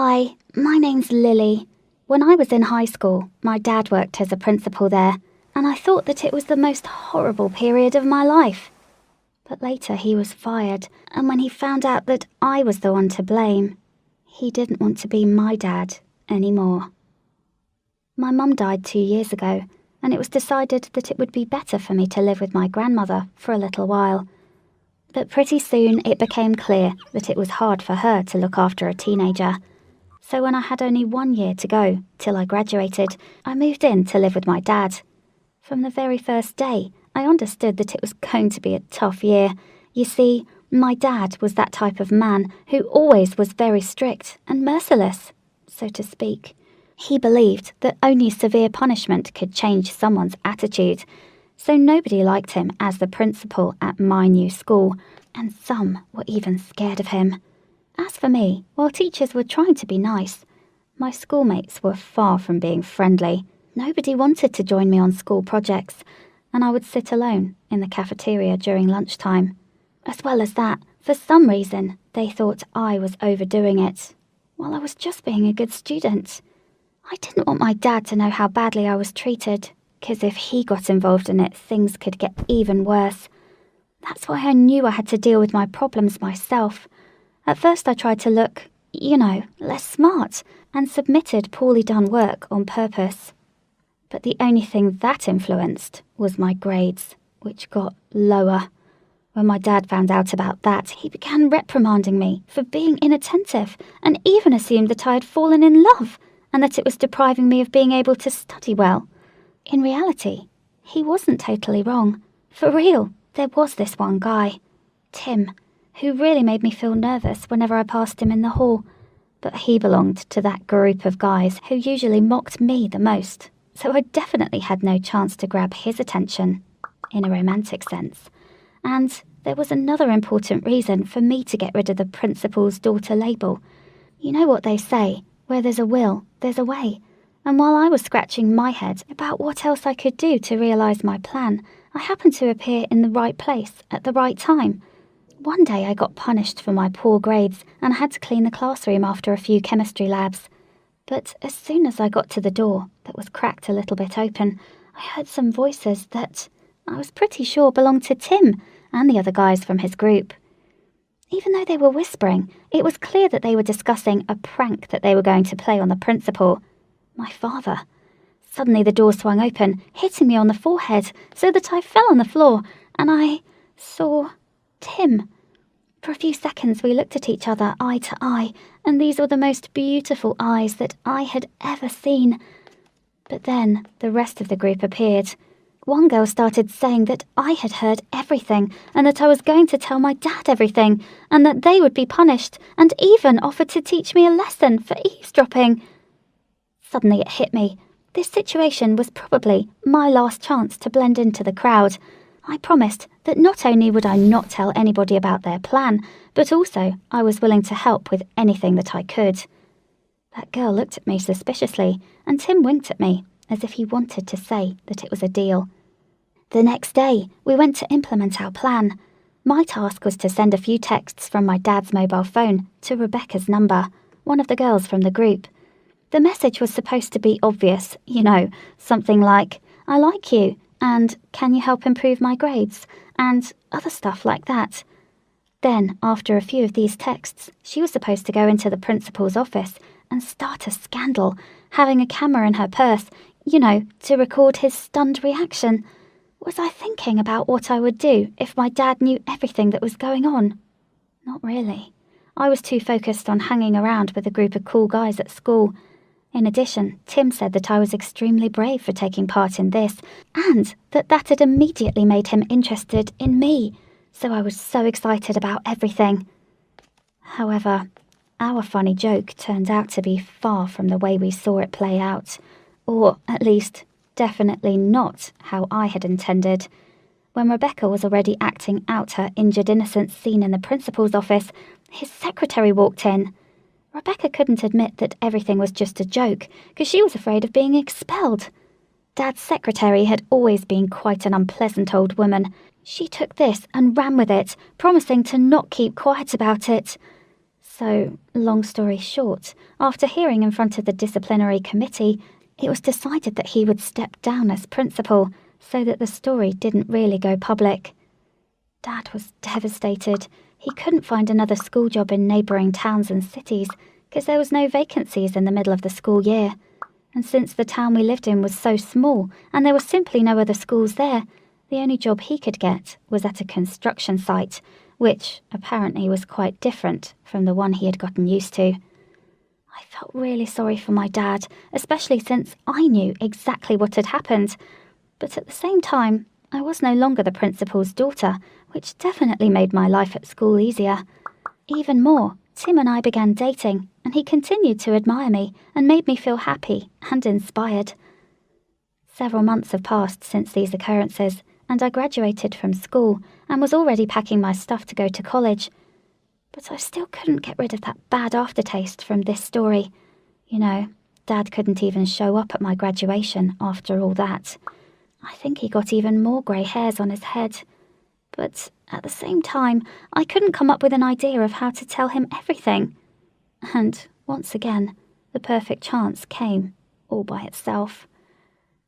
Hi, my name's Lily. When I was in high school, my dad worked as a principal there, and I thought that it was the most horrible period of my life. But later he was fired, and when he found out that I was the one to blame, he didn't want to be my dad anymore. My mum died 2 years ago, and it was decided that it would be better for me to live with my grandmother for a little while. But pretty soon it became clear that it was hard for her to look after a teenager. So when I had only 1 year to go till I graduated, I moved in to live with my dad. From the very first day, I understood that it was going to be a tough year. You see, my dad was that type of man who always was very strict and merciless, so to speak. He believed that only severe punishment could change someone's attitude, so nobody liked him as the principal at my new school, and some were even scared of him. As for me, while teachers were trying to be nice, my schoolmates were far from being friendly. Nobody wanted to join me on school projects, and I would sit alone in the cafeteria during lunchtime. As well as that, for some reason, they thought I was overdoing it, while I was just being a good student. I didn't want my dad to know how badly I was treated, because if he got involved in it, things could get even worse. That's why I knew I had to deal with my problems myself. At first I tried to look, less smart, and submitted poorly done work on purpose. But the only thing that influenced was my grades, which got lower. When my dad found out about that, he began reprimanding me for being inattentive and even assumed that I had fallen in love and that it was depriving me of being able to study well. In reality, he wasn't totally wrong. For real, there was this one guy, Tim, who really made me feel nervous whenever I passed him in the hall. But he belonged to that group of guys who usually mocked me the most, so I definitely had no chance to grab his attention, in a romantic sense. And there was another important reason for me to get rid of the principal's daughter label. You know what they say, where there's a will, there's a way. And while I was scratching my head about what else I could do to realise my plan, I happened to appear in the right place at the right time. One day I got punished for my poor grades and I had to clean the classroom after a few chemistry labs. But as soon as I got to the door, that was cracked a little bit open, I heard some voices that I was pretty sure belonged to Tim and the other guys from his group. Even though they were whispering, it was clear that they were discussing a prank that they were going to play on the principal, my father. Suddenly the door swung open, hitting me on the forehead so that I fell on the floor, and I saw Tim. For a few seconds we looked at each other eye to eye, and these were the most beautiful eyes that I had ever seen. But then the rest of the group appeared. One girl started saying that I had heard everything, and that I was going to tell my dad everything, and that they would be punished, and even offered to teach me a lesson for eavesdropping. Suddenly it hit me. This situation was probably my last chance to blend into the crowd. I promised that not only would I not tell anybody about their plan, but also I was willing to help with anything that I could. That girl looked at me suspiciously, and Tim winked at me, as if he wanted to say that it was a deal. The next day, we went to implement our plan. My task was to send a few texts from my dad's mobile phone to Rebecca's number, one of the girls from the group. The message was supposed to be obvious, something like, "I like you," and "Can you help improve my grades?" and other stuff like that. Then, after a few of these texts, she was supposed to go into the principal's office and start a scandal, having a camera in her purse, to record his stunned reaction. Was I thinking about what I would do if my dad knew everything that was going on? Not really. I was too focused on hanging around with a group of cool guys at school. In addition, Tim said that I was extremely brave for taking part in this, and that had immediately made him interested in me, so I was so excited about everything. However, our funny joke turned out to be far from the way we saw it play out, or at least, definitely not how I had intended. When Rebecca was already acting out her injured innocence scene in the principal's office, his secretary walked in. Rebecca couldn't admit that everything was just a joke, because she was afraid of being expelled. Dad's secretary had always been quite an unpleasant old woman. She took this and ran with it, promising to not keep quiet about it. So, long story short, after hearing in front of the disciplinary committee, it was decided that he would step down as principal so that the story didn't really go public. Dad was devastated. He couldn't find another school job in neighbouring towns and cities because there was no vacancies in the middle of the school year. And since the town we lived in was so small and there were simply no other schools there, the only job he could get was at a construction site, which apparently was quite different from the one he had gotten used to. I felt really sorry for my dad, especially since I knew exactly what had happened. But at the same time, I was no longer the principal's daughter, which definitely made my life at school easier. Even more, Tim and I began dating, and he continued to admire me and made me feel happy and inspired. Several months have passed since these occurrences, and I graduated from school and was already packing my stuff to go to college. But I still couldn't get rid of that bad aftertaste from this story. You know, Dad couldn't even show up at my graduation after all that. I think he got even more grey hairs on his head. But at the same time, I couldn't come up with an idea of how to tell him everything. And once again, the perfect chance came, all by itself.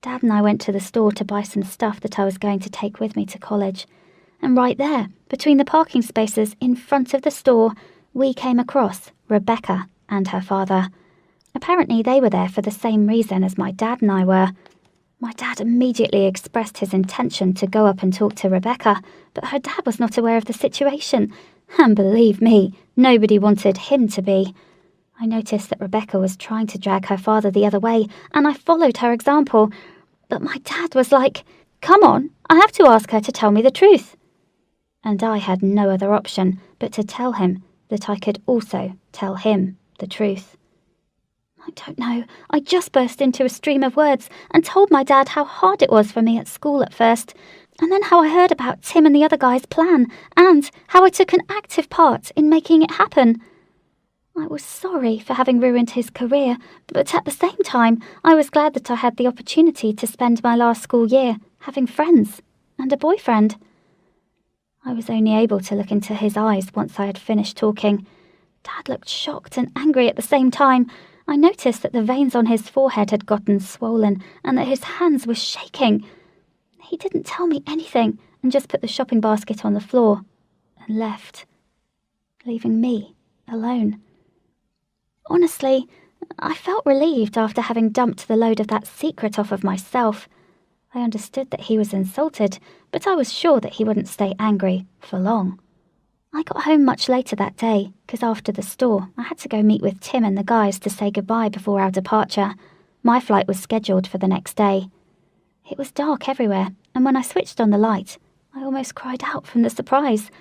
Dad and I went to the store to buy some stuff that I was going to take with me to college. And right there, between the parking spaces in front of the store, we came across Rebecca and her father. Apparently they were there for the same reason as my dad and I were. My dad immediately expressed his intention to go up and talk to Rebecca, but her dad was not aware of the situation. And believe me, nobody wanted him to be. I noticed that Rebecca was trying to drag her father the other way, and I followed her example. But my dad was like, "Come on, I have to ask her to tell me the truth." And I had no other option but to tell him that I could also tell him the truth. I don't know, I just burst into a stream of words and told my dad how hard it was for me at school at first, and then how I heard about Tim and the other guy's plan, and how I took an active part in making it happen. I was sorry for having ruined his career, but at the same time, I was glad that I had the opportunity to spend my last school year having friends and a boyfriend. I was only able to look into his eyes once I had finished talking. Dad looked shocked and angry at the same time. I noticed that the veins on his forehead had gotten swollen and that his hands were shaking. He didn't tell me anything and just put the shopping basket on the floor and left, leaving me alone. Honestly, I felt relieved after having dumped the load of that secret off of myself. I understood that he was insulted, but I was sure that he wouldn't stay angry for long. I got home much later that day, because after the store, I had to go meet with Tim and the guys to say goodbye before our departure. My flight was scheduled for the next day. It was dark everywhere, and when I switched on the light, I almost cried out from the surprise.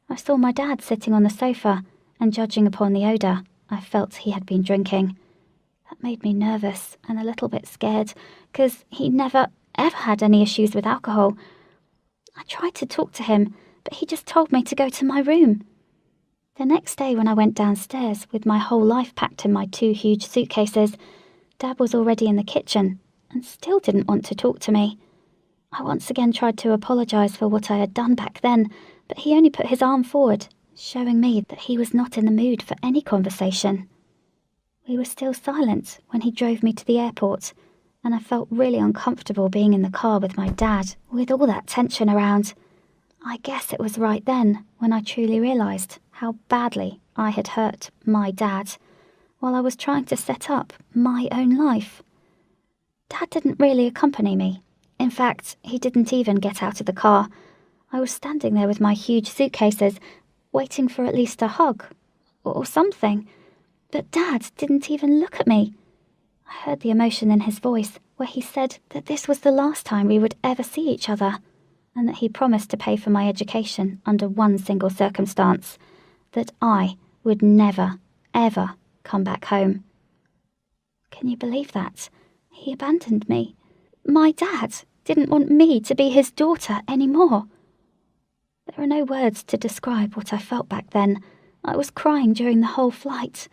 I saw my dad sitting on the sofa, and judging upon the odour, I felt he had been drinking. That made me nervous and a little bit scared, because he never, ever had any issues with alcohol. I tried to talk to him, but he just told me to go to my room. The next day when I went downstairs with my whole life packed in my 2 huge suitcases, Dad was already in the kitchen and still didn't want to talk to me. I once again tried to apologise for what I had done back then, but he only put his arm forward, showing me that he was not in the mood for any conversation. We were still silent when he drove me to the airport, and I felt really uncomfortable being in the car with my dad, with all that tension around. I guess it was right then when I truly realised how badly I had hurt my dad, while I was trying to set up my own life. Dad didn't really accompany me. In fact, he didn't even get out of the car. I was standing there with my huge suitcases, waiting for at least a hug, or something. But Dad didn't even look at me. I heard the emotion in his voice, where he said that this was the last time we would ever see each other, and that he promised to pay for my education under one single circumstance, that I would never, ever come back home. Can you believe that? He abandoned me. My dad didn't want me to be his daughter anymore. There are no words to describe what I felt back then. I was crying during the whole flight.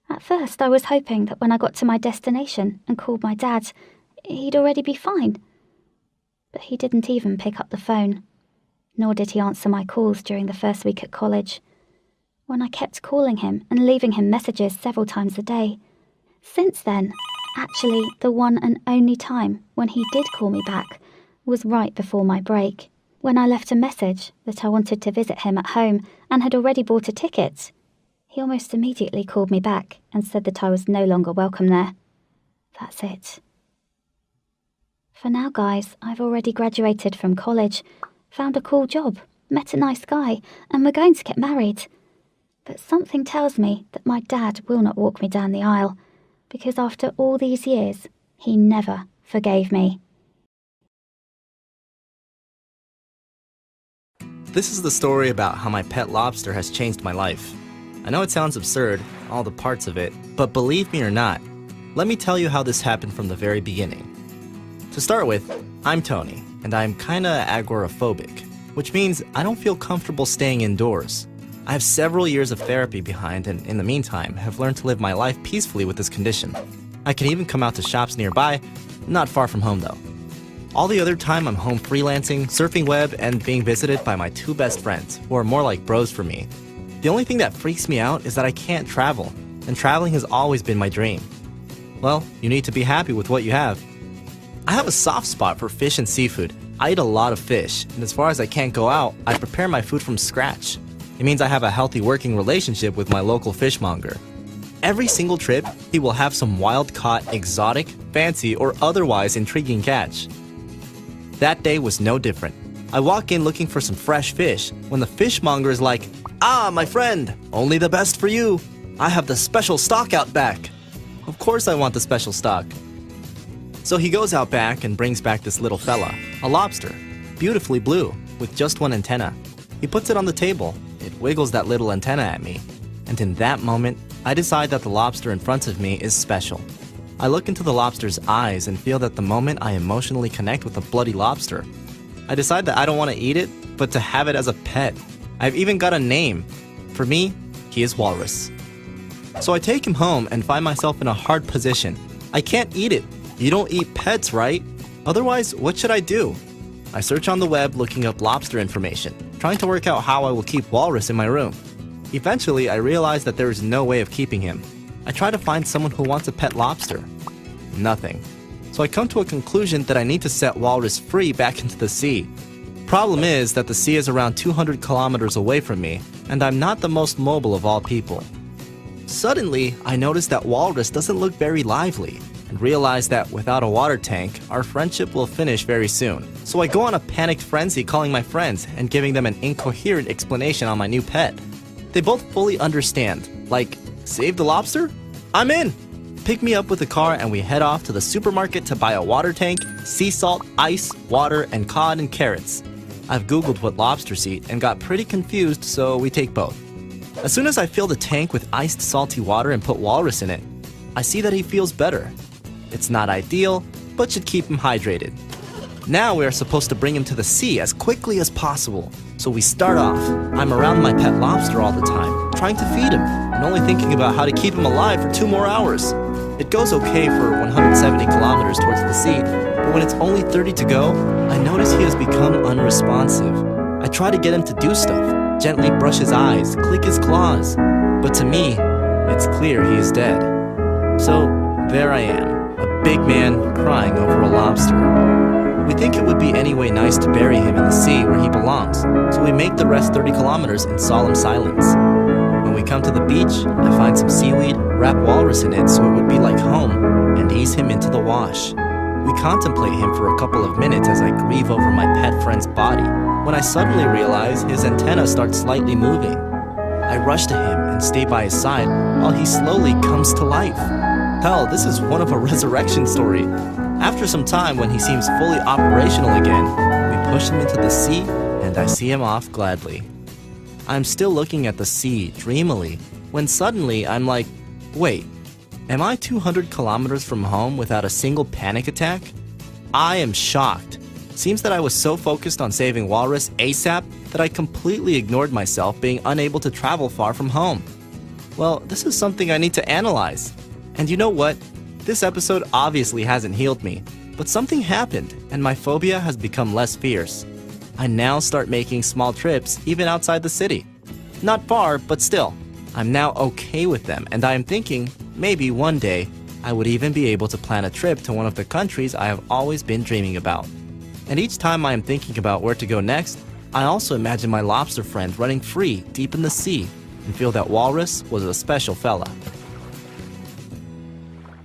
At first, I was hoping that when I got to my destination and called my dad, he'd already be fine. But he didn't even pick up the phone, nor did he answer my calls during the first week at college. when I kept calling him and leaving him messages several times a day. Since then, actually the one and only time when he did call me back was right before my break, when I left a message that I wanted to visit him at home and had already bought a ticket. He almost immediately called me back and said that I was no longer welcome there. That's it. For now, guys, I've already graduated from college, found a cool job, met a nice guy, and we're going to get married. But something tells me that my dad will not walk me down the aisle, because after all these years, he never forgave me. This is the story about how my pet lobster has changed my life. I know it sounds absurd, all the parts of it, but believe me or not, let me tell you how this happened from the very beginning. To start with, I'm Tony, and I'm kinda agoraphobic, which means I don't feel comfortable staying indoors. I have several years of therapy behind, and in the meantime, have learned to live my life peacefully with this condition. I can even come out to shops nearby, not far from home though. All the other time I'm home freelancing, surfing web, and being visited by my two best friends, who are more like bros for me. The only thing that freaks me out is that I can't travel, and traveling has always been my dream. Well, you need to be happy with what you have. I have a soft spot for fish and seafood. I eat a lot of fish, and as far as I can't go out, I prepare my food from scratch. It means I have a healthy working relationship with my local fishmonger. Every single trip, he will have some wild-caught, exotic, fancy, or otherwise intriguing catch. That day was no different. I walk in looking for some fresh fish when the fishmonger is like, "Ah, my friend, only the best for you. I have the special stock out back." Of course I want the special stock. So he goes out back and brings back this little fella, a lobster, beautifully blue, with just one antenna. He puts it on the table. It wiggles that little antenna at me. And in that moment, I decide that the lobster in front of me is special. I look into the lobster's eyes and feel that the moment I emotionally connect with a bloody lobster. I decide that I don't want to eat it, but to have it as a pet. I've even got a name. For me, he is Walrus. So I take him home and find myself in a hard position. I can't eat it. You don't eat pets, right? Otherwise, what should I do? I search on the web looking up lobster information, trying to work out how I will keep Walrus in my room. Eventually, I realize that there is no way of keeping him. I try to find someone who wants a pet lobster. Nothing. So I come to a conclusion that I need to set Walrus free back into the sea. Problem is that the sea is around 200 kilometers away from me, and I'm not the most mobile of all people. Suddenly, I notice that Walrus doesn't look very lively, and realize that without a water tank, our friendship will finish very soon. So I go on a panicked frenzy calling my friends and giving them an incoherent explanation on my new pet. They both fully understand, like, save the lobster? I'm in! Pick me up with the car and we head off to the supermarket to buy a water tank, sea salt, ice, water, and cod and carrots. I've googled what lobsters eat and got pretty confused, so we take both. As soon as I fill the tank with iced salty water and put Walrus in it, I see that he feels better. It's not ideal, but should keep him hydrated. Now we are supposed to bring him to the sea as quickly as possible. So we start off. I'm around my pet lobster all the time, trying to feed him, and only thinking about how to keep him alive for 2 more hours. It goes okay for 170 kilometers towards the sea, but when it's only 30 to go, I notice he has become unresponsive. I try to get him to do stuff, gently brush his eyes, click his claws, but to me, it's clear he is dead. So there I am, a big man crying over a lobster. We think it would be anyway nice to bury him in the sea where he belongs, so we make the rest 30 kilometers in solemn silence. When we come to the beach, I find some seaweed, wrap Walrus in it so it would be like home, and ease him into the wash. We contemplate him for a couple of minutes as I grieve over my pet friend's body, when I suddenly realize his antenna starts slightly moving. I rush to him and stay by his side while he slowly comes to life. Hell, this is one of a resurrection story. After some time, when he seems fully operational again, we push him into the sea, and I see him off gladly. I'm still looking at the sea dreamily, when suddenly I'm like, wait, am I 200 kilometers from home without a single panic attack? I am shocked. Seems that I was so focused on saving Walrus ASAP that I completely ignored myself being unable to travel far from home. Well, this is something I need to analyze. And you know what? This episode obviously hasn't healed me, but something happened and my phobia has become less fierce. I now start making small trips even outside the city. Not far, but still. I'm now okay with them, and I am thinking maybe one day I would even be able to plan a trip to one of the countries I have always been dreaming about. And each time I am thinking about where to go next, I also imagine my lobster friend running free deep in the sea and feel that Walrus was a special fella.